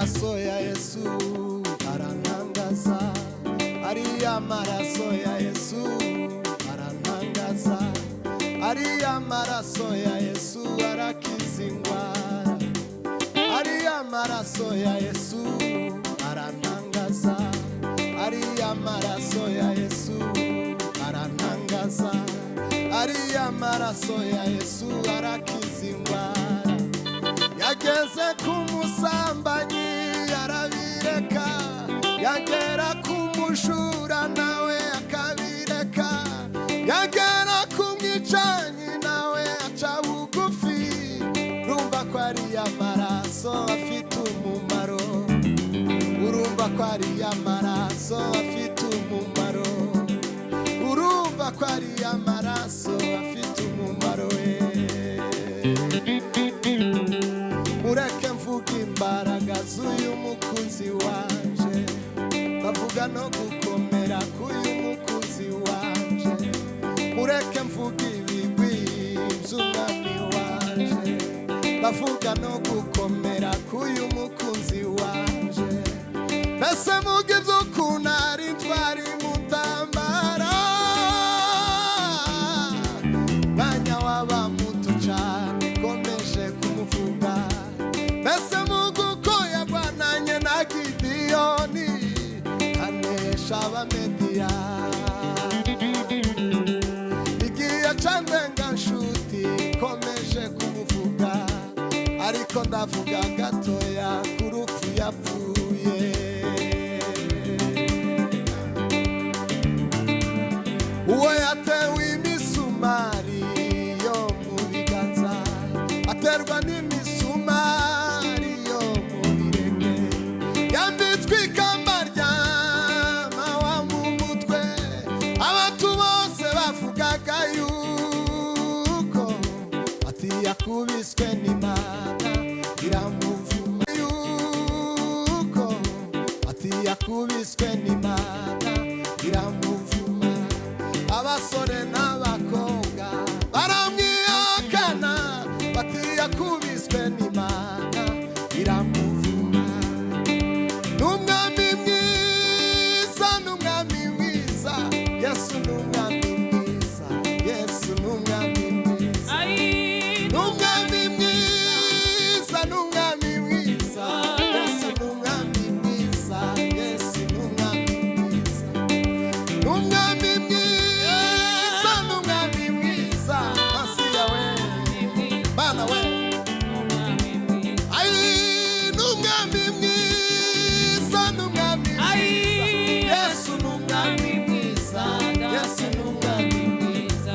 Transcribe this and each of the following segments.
maraso ya Yesu arantangaza, ariya maraso ya Yesu arantangaza, ariya maraso ya Yesu arakiza indwara, ariya maraso ya Yesu arantangaza, ariya maraso ya Yesu arantangaza, ariya maraso ya Yesu arakiza indwara. Yageze kumusambanyi arabireka, yagera kumujura nawe akabireka, yagera kumwicanyi nawe aca bugufi. Urumva ko ariya maraso afite umumaro, urumva ko ariya maraso afite umumaro, urumva ko ariya maraso afite umumaro. Mureke mvuga imbaraga z'uyu mukunzi wanje, bavuga no gukomera k'uyu mukunzi wanje. Mureke mvuga ibigwi by'umwami wanje, bavuga no gukomera k'uyu mukunzi wanje. Mbese muga iby'ukuntu ari ntwari mutambara, mwanya waba muto cyane komeje kumuvuga. Mbese muga uko yarwananye na Gideyoni anesha abamediya, igihe candenga nshuti komeje kumuvuga, ariko ndavuga gatoya ku rupfu yapfuye. Uwo yatewe imisumari yo mu biganza, aterwa n'imisumari yo mu birenge, yambitswe ikamba ry'amahwa mu mutwe. Abantu bose bavugaga yuko ati yakubiswe n'Imana iramuvuma, yuko ati yakubiswe n'Imana iramuvuma. Abasore n'abakobwa baramwihakana, bati yakubiswe n'Imana iramuvuma. N'umwami mwiza, n'umwami mwiza, Yesu n'umwami mwiza, Yesu n'umwami mwiza, n'umwami mwiza, n'umwami mwiza, Yesu n'umwami mwiza, Yesu n'umwami mwiza, n'umwami mwiza, n'umwami mwiza, Masiya we, Bana we, n'umwami mwiza, n'umwami mwiza, Yesu n'umwami mwiza, Yesu n'umwami mwiza,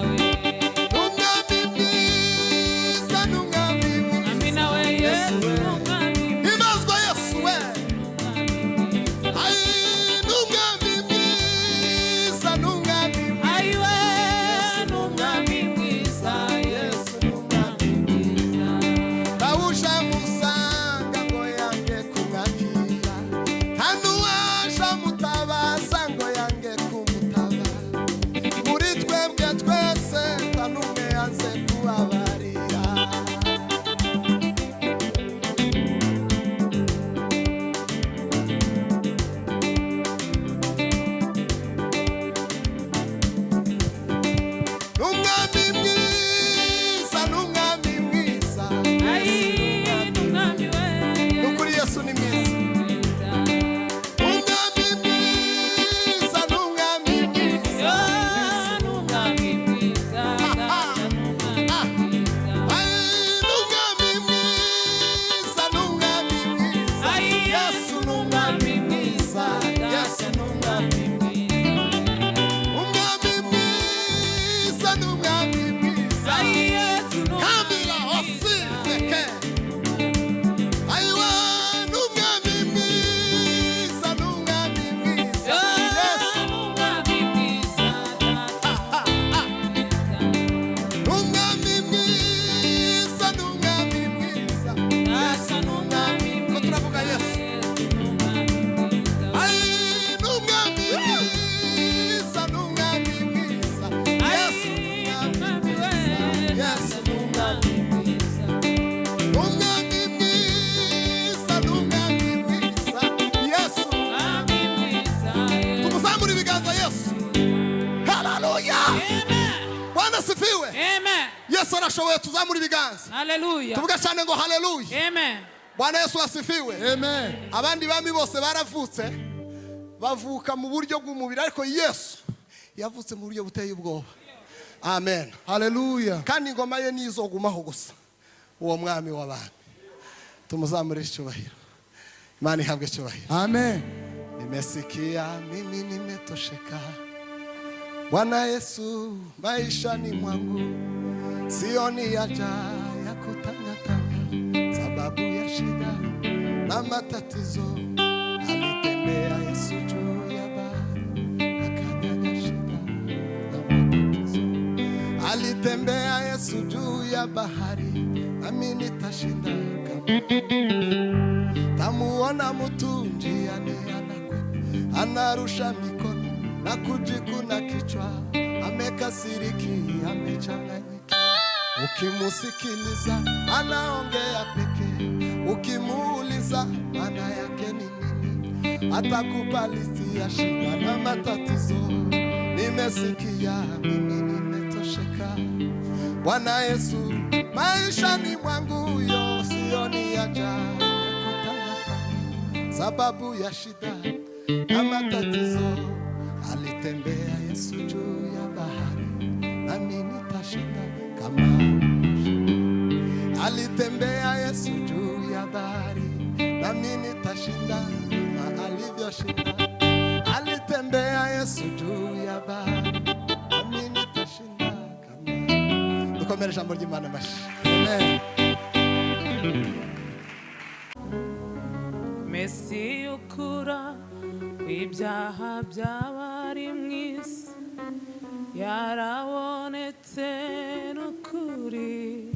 n'umwami mwiza, n'umwami mwiza, Yesu we, himazwa Yesu we, n'umwami mwiza, n'umwami mwiza, n'umwami mwiza, Yesu n'umwami mwiza. Bawusha musanga ngo yange kumwakira, hano waje mutabaza ngo yange kumutaba. Muri twebwe twese nta n'umwe yanze kubabarira. N'umwami mwiza, n'umwami mwiza, n'ukuri Yesu ni mwiza. N'umwami mwiza, n'umwami mwiza, n'umwami mwiza, n'umwami mwiza, Yesu n'umwami mwiza, Yesu n'umwami mwiza, umwami mwiza, n'umwami asifiwe. Amen. Yesu arashoboye, tuzamura ibiganza. Hallelujah. Tuvuga cyane ngo haleluya. Amen. Bwana Yesu asifiwe. Amen. Abandi bami bose baravutse bavuka mu buryo bw'umubiri, ariko Yesu yavutse mu buryo buteye ubwoba. Amen. Hallelujah. Kandi ingoma ye nizogumaho gusa. Uwo mwami w'abami tumuzamure icyubahiro. Imana ihabwe icyubahiro. Amen. Nimesikia mimi nimetosheka. Bwana Yesu maishani mwangu, sioni haja ya kutangatanga sababu ya shida na matatizo. Alitembea Yesu juu ya bahari, akanyaga shida na matatizo. Alitembea Yesu juu ya bahari, nami nitashinda kama. Tamuona mtu njiani anakwenda, anarusha mikono na kujikuna kichwa, amekasiriki, amechanganyika. Ukimusikiliza anaongea peke, ukimuuliza maana yake ni nini, atakupa listi ya shida na matatizo. Nimesikia mimi nimetosheka. Bwana Yesu maishani mwangu, yo sioni haja ya kutangatanga sababu ya shida na matatizo. Alitembea Yesu juu ya bahari, nami nitashinda kama. Alitembea Yesu juu ya bahari, nami nitashinda na alivyoshinda. Alitembea Yesu juu ya bahari, nami nitashinda kama. Dukomere ijambo ry'Imana mashi. Amen. Mesi ukura ibyaha by'abari mw'isi, yarabonetse n'ukuri.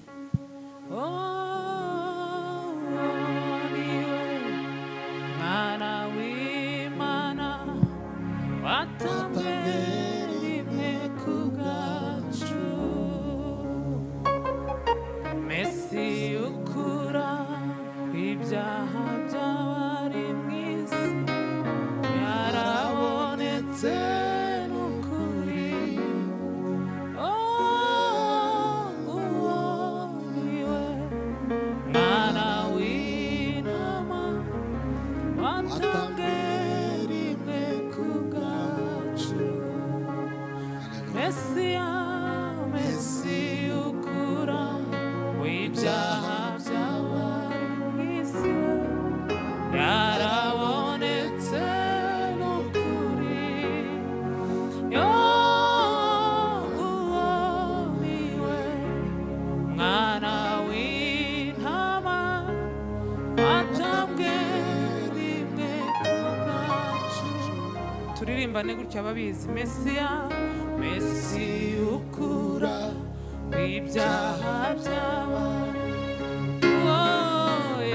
Niwe mwana w'Imana watanze rimwe ku bwacu. Mesi ukura ibyaha by'abari mw'isi, yarabonetse n'ukuri. Niwe mwana w'Intama watanze rimwe ku bwacu. Mesiya, Mesi ukura w'ibyaha by'abari mw'isi, yarabonetse n'ukuri. Niwe mwana w'Intama watanzwe rimwe ku bwacu. Turirimbane gutya ababizi. Mesiya, Mesi ukura w'ibyaha by'abari,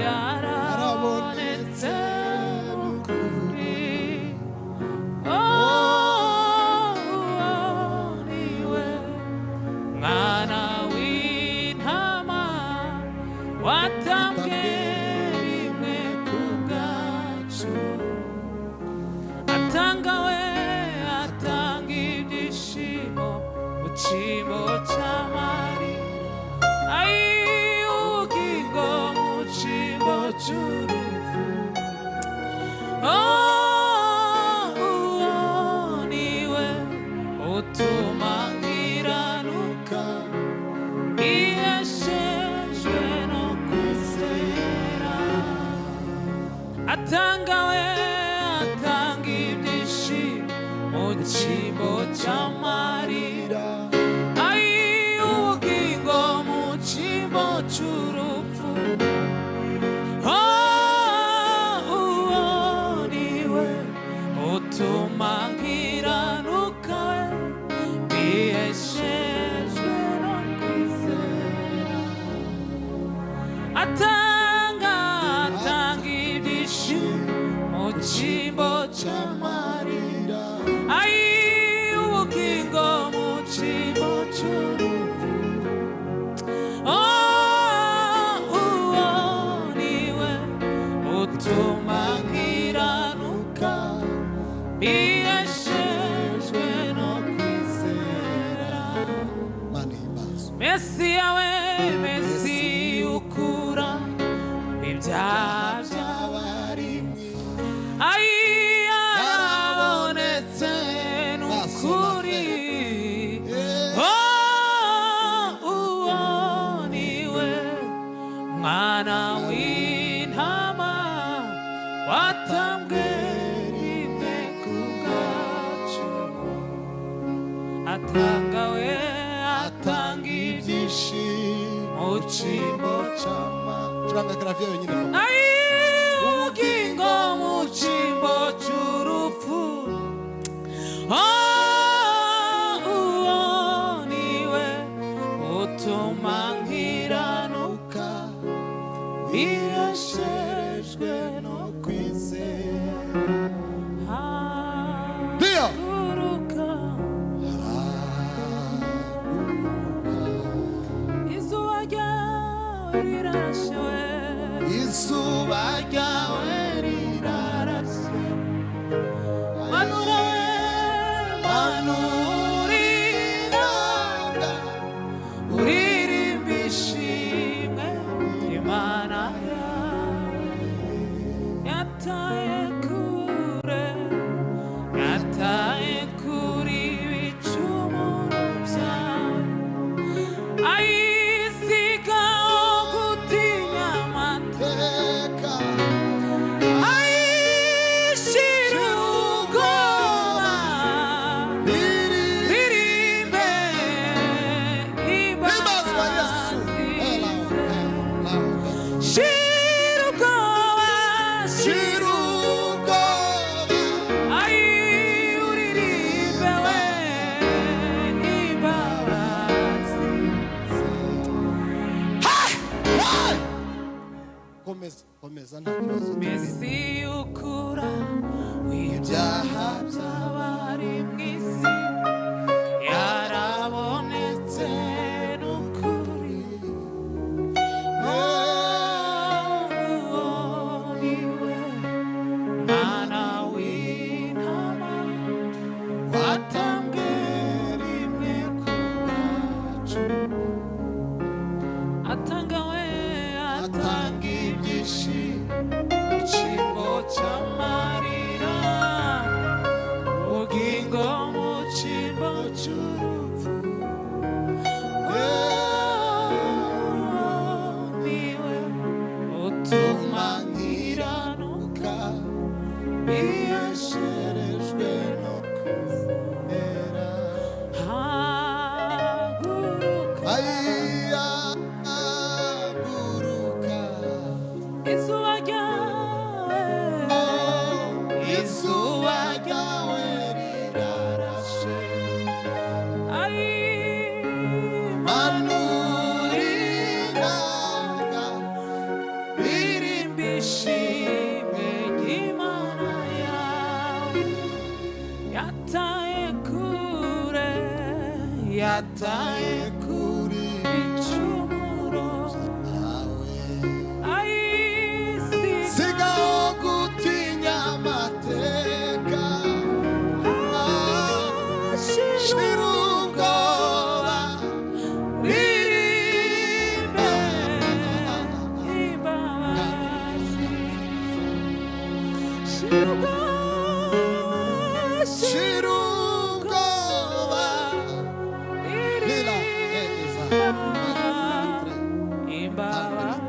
yarabonetse n'ukuri. Niwe mwana w'Intama watanzwe rimwe ku bwacu. Atanga ibyishimo mu cyimbo cy'amarira, ubugingo mu cyimbo cy'urupfu. Niwe utuma nkiranuka, iheshejwe no kwizera. Atanga ibyishimo mu cyimbo cy'amarira, ubugingo mu cyimbo cy'urupfu. Niwe utuma nkiranuka, iheshejwe no kwizera. Atanga ibyishimo mu cyimbo cy'amarira, ubugingo mu cyimbo cy'urupfu. Niwe utuma nkiranuka, iheshejwe no kwizera. Mesiyawe, Mesi ukura ibyaha by'abari yarabonetse n'ukuri. Uwo niwe mwana w'intama watambwe rimwe ku bwacu. Atanga ibyishimo mu cyimbo ubugingo mu cyimbo cy'urupfu. Uwo niwe utuma nkiranuka biyasherejwe no kwizera. Haguruka izuba ryawe rirarashe, izuba ryawe rirarashe. Manura manuriraga uririmba ishimwe Imana yawe. Yataye kure ibicumuro byawe, ayisigaho gutinya amateka, ayishira ubwoba ririmbe imbabazi ze. Shira ubwoba, shira ubwoba, ayi uririmbe we imbabazi ze. Komeza nta kibazo. Mesi ukura w'ibyaha by'abari mu isi yarabonetse n'ukuri. Uwo niwe mwana w'intama watambwe rimwe ku bwacu. Atanga ibyishimo mu cyimbo cy'amarira, ubugingo mu cyimbo cy'urupfu. Niwe utuma nkiranuka biyasherejwe no kwizera. Haguruka izuba ryawe rirarashe, manuriraga ririmba ishimwe ry'Imana yawe. Yataye kure ibicumuro byawe, sigaho gutinya amateka, shira ubwoba ririmbe imbabazi. Shira ubwoba ririmbe imbabazi.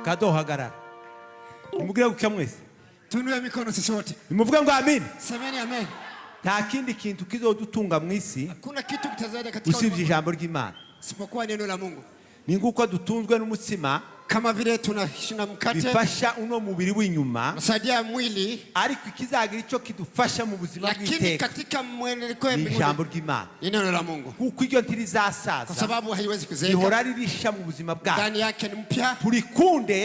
Cadeau hagarara. Nimubwire guka mwese. Tunuye mikono sisi wote. Nimuvuge ngo amen. Semeni amen. Nta kindi kintu kizodutunga mwisi. Hakuna kitu kitazada katika usibye ijambo ry'Imana. Sipokuwa neno la Mungu. Ni nguko dutunzwe n'umutsima. Kama vile tunashina mkate. Bifasha uno mubiri w'inyuma. Nasaidia mwili. Ariko ikizagira ico kidufasha mu buzima bw'iteka. Lakini katika mwendeleko wa mbinguni. Ijambo ry'Imana. Ni neno la Mungu. Kuko iryo ntirizasaza. Kwa sababu haiwezi kuzeeka. Ihora ririsha mu buzima bwacu. Ndani yake ni mpya. Turikunde